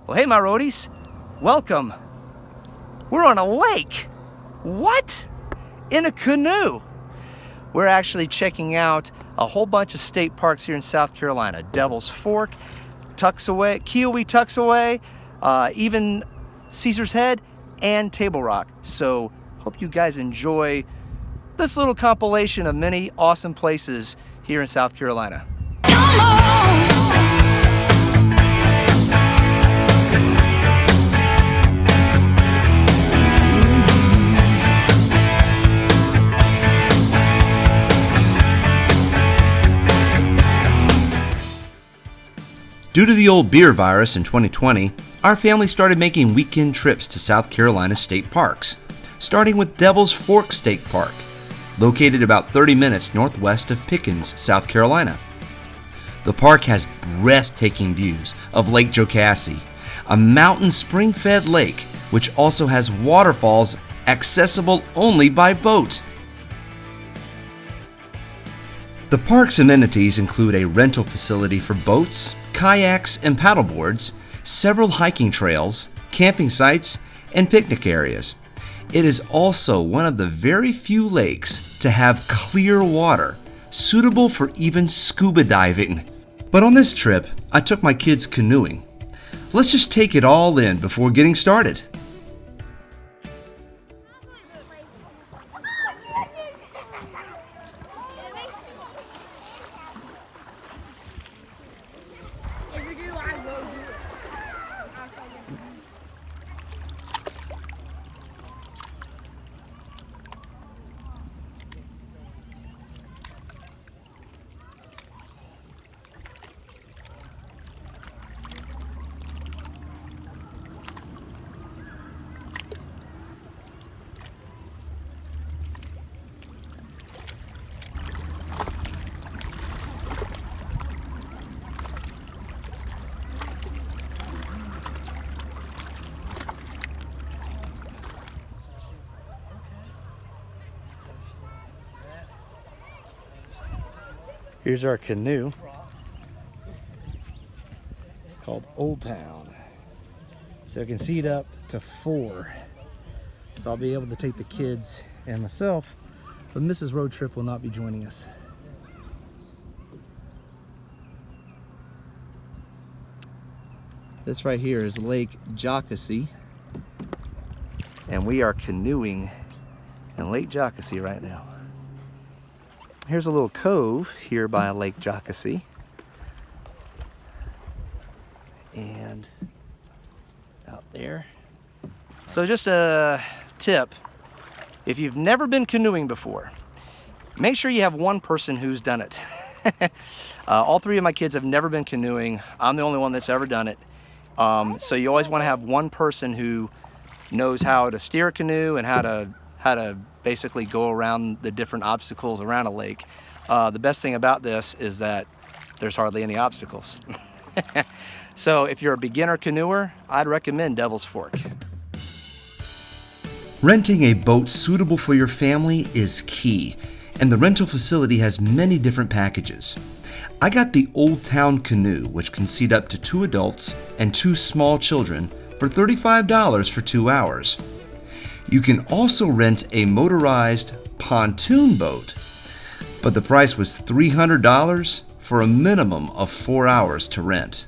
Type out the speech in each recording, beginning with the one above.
Well, hey, my roadies, welcome. We're on a lake. What? In a canoe. We're actually checking out a whole bunch of state parks here in South Carolina. Devil's Fork, Toxaway, Keowee-Toxaway, even Caesar's Head and Table Rock. So hope you guys enjoy this little compilation of many awesome places here in South Carolina. Come on. Due to the old beer virus in 2020, our family started making weekend trips to South Carolina state parks, starting with Devil's Fork State Park, located about 30 minutes northwest of Pickens, South Carolina. The park has breathtaking views of Lake Jocassee, a mountain spring-fed lake which also has waterfalls accessible only by boat. The park's amenities include a rental facility for boats, kayaks, and paddleboards, several hiking trails, camping sites, and picnic areas. It is also one of the very few lakes to have clear water, suitable for even scuba diving. But on this trip, I took my kids canoeing. Let's just take it all in before getting started. Here's our canoe. It's called Old Town. So I can seat up to 4. So I'll be able to take the kids and myself, but Mrs. Roadtrip will not be joining us. This right here is Lake Jocassee, and we are canoeing in Lake Jocassee right now. Here's a little cove here by Lake Jocassee. And out there. So just a tip, if you've never been canoeing before, make sure you have one person who's done it. All 3 of my kids have never been canoeing. I'm the only one that's ever done it. So you always want to have one person who knows how to steer a canoe and how to basically go around the different obstacles around a lake. The best thing about this is that there's hardly any obstacles. So if you're a beginner canoeer, I'd recommend Devil's Fork. Renting a boat suitable for your family is key, and the rental facility has many different packages. I got the Old Town Canoe, which can seat up to 2 adults and 2 small children for $35 for 2 hours. You can also rent a motorized pontoon boat, but the price was $300 for a minimum of 4 hours to rent.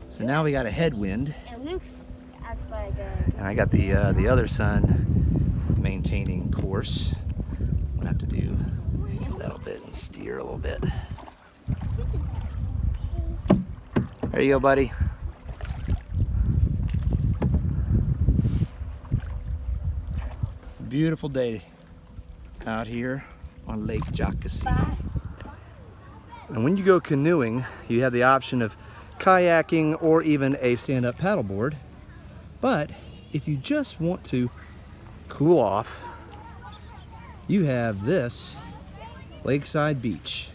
So now we got a headwind. It looks acts like And I got the other son maintaining course. We'll have to do a little bit and steer a little bit. There you go, buddy. It's a beautiful day out here on Lake Jocassee. And when you go canoeing, you have the option of kayaking or even a stand-up paddleboard. But if you just want to cool off, you have this lakeside beach.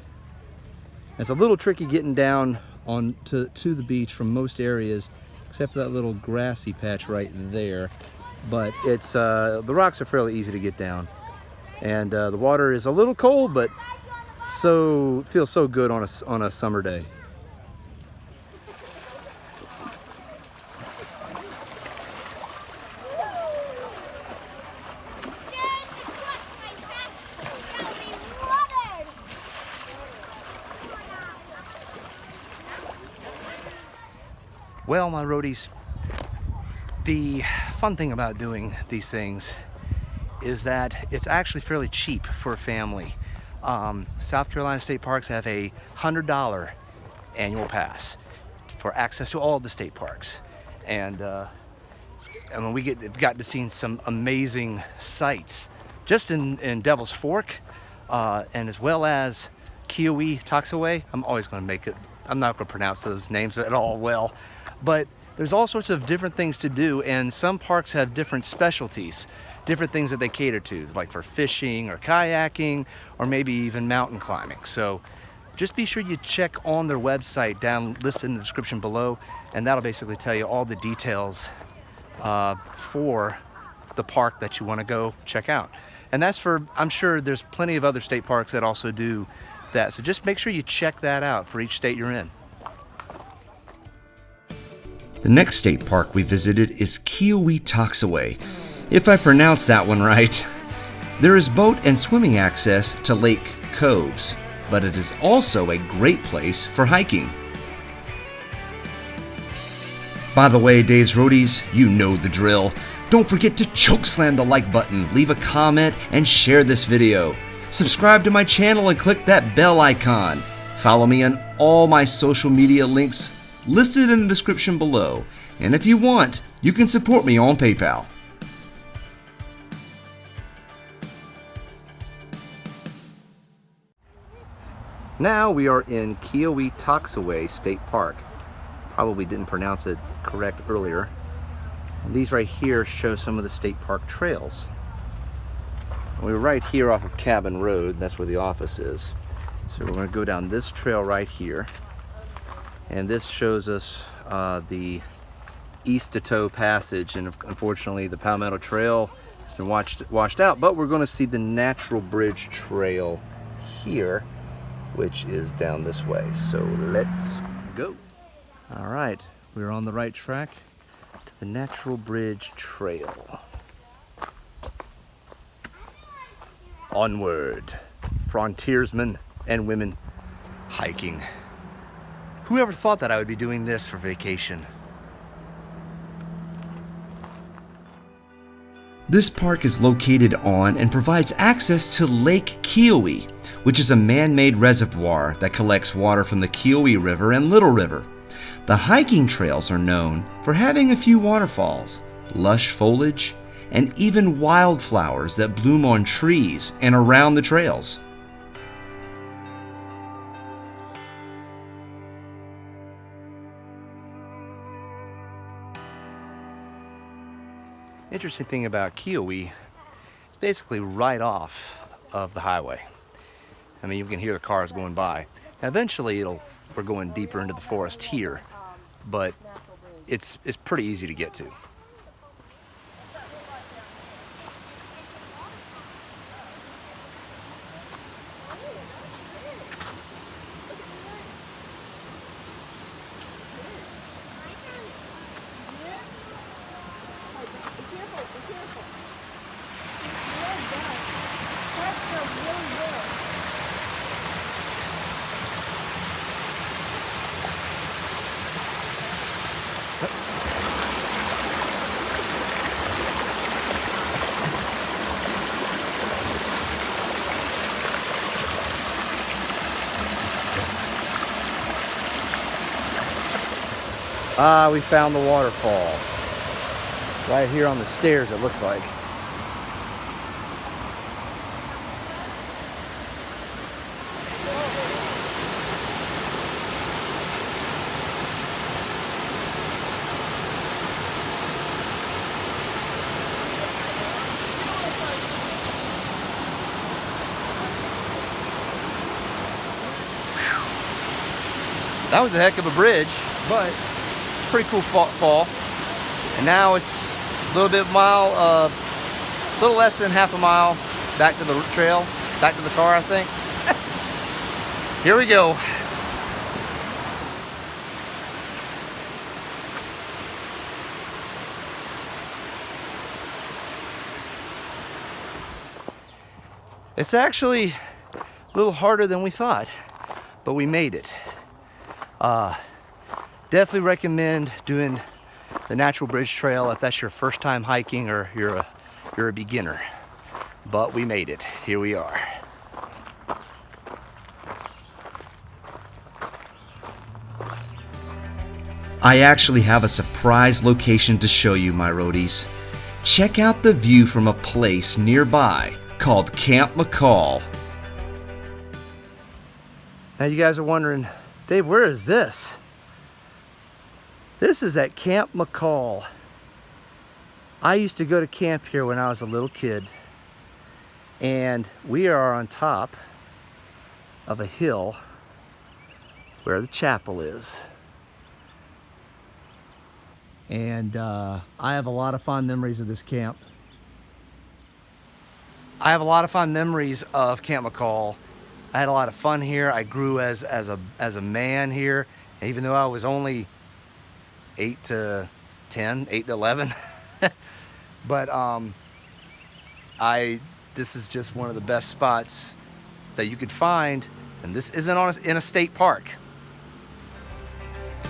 It's a little tricky getting down to the beach from most areas, except for that little grassy patch right there. But it's the rocks are fairly easy to get down, and the water is a little cold, but So it feels so good on a summer day. Well, my roadies, the fun thing about doing these things is that it's actually fairly cheap for a family. South Carolina state parks have a $100 annual pass for access to all of the state parks. And when we've got to see some amazing sights just in Devil's Fork, and as well as Keowee-Toxaway. I'm always going to make it, I'm not going to pronounce those names at all well, but there's all sorts of different things to do, and some parks have different specialties, different things that they cater to, like for fishing or kayaking, or maybe even mountain climbing. So just be sure you check on their website down listed in the description below, and that'll basically tell you all the details for the park that you want to go check out. And that's for, I'm sure there's plenty of other state parks that also do that. So just make sure you check that out for each state you're in. The next state park we visited is Keowee-Toxaway, if I pronounced that one right. There is boat and swimming access to Lake Coves, but it is also a great place for hiking. By the way, Dave's Roadies, you know the drill. Don't forget to chokeslam the like button, leave a comment, and share this video. Subscribe to my channel and click that bell icon. Follow me on all my social media links listed in the description below. And if you want, you can support me on PayPal. Now we are in Keowee-Toxaway State Park. Probably didn't pronounce it correct earlier. And these right here show some of the state park trails. We were right here off of Cabin Road. That's where the office is. So we're going to go down this trail right here. And this shows us the East to Toe Passage. And unfortunately, the Palmetto Trail has been washed out. But we're going to see the Natural Bridge Trail here, which is down this way. So let's go. All right, we're on the right track to the Natural Bridge Trail. Onward, frontiersmen and women hiking. Whoever thought that I would be doing this for vacation? This park is located on and provides access to Lake Keowee, which is a man-made reservoir that collects water from the Keowee River and Little River. The hiking trails are known for having a few waterfalls, lush foliage, and even wildflowers that bloom on trees and around the trails. Interesting thing about Keowee, it's basically right off of the highway. I mean, you can hear the cars going by. Now, eventually, we're going deeper into the forest here, but it's pretty easy to get to. Ah, we found the waterfall. Right here on the stairs, it looks like. That was a heck of a bridge, but pretty cool fall. And now it's a little less than half a mile back to the trail, back to the car, I think. Here we go. It's actually a little harder than we thought, but we made it. Definitely recommend doing the Natural Bridge Trail if that's your first time hiking or you're a beginner. But we made it. Here we are. I actually have a surprise location to show you, my roadies. Check out the view from a place nearby called Camp McCall. Now you guys are wondering, Dave, where is this? This is at Camp McCall. I used to go to camp here when I was a little kid, and we are on top of a hill where the chapel is. And I have a lot of fond memories of this camp. I have a lot of fond memories of Camp McCall. I had a lot of fun here. I grew as a man here, even though I was only 8 to 10, 8 to 11. But this is just one of the best spots that you could find, and this isn't in a state park.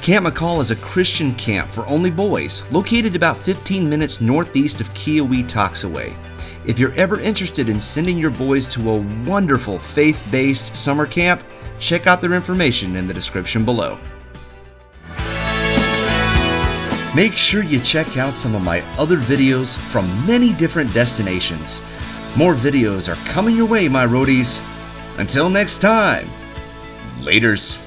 Camp McCall is a Christian camp for only boys, located about 15 minutes northeast of Keowee-Toxaway. If you're ever interested in sending your boys to a wonderful faith-based summer camp, check out their information in the description below. Make sure you check out some of my other videos from many different destinations. More videos are coming your way, my roadies. Until next time, laters.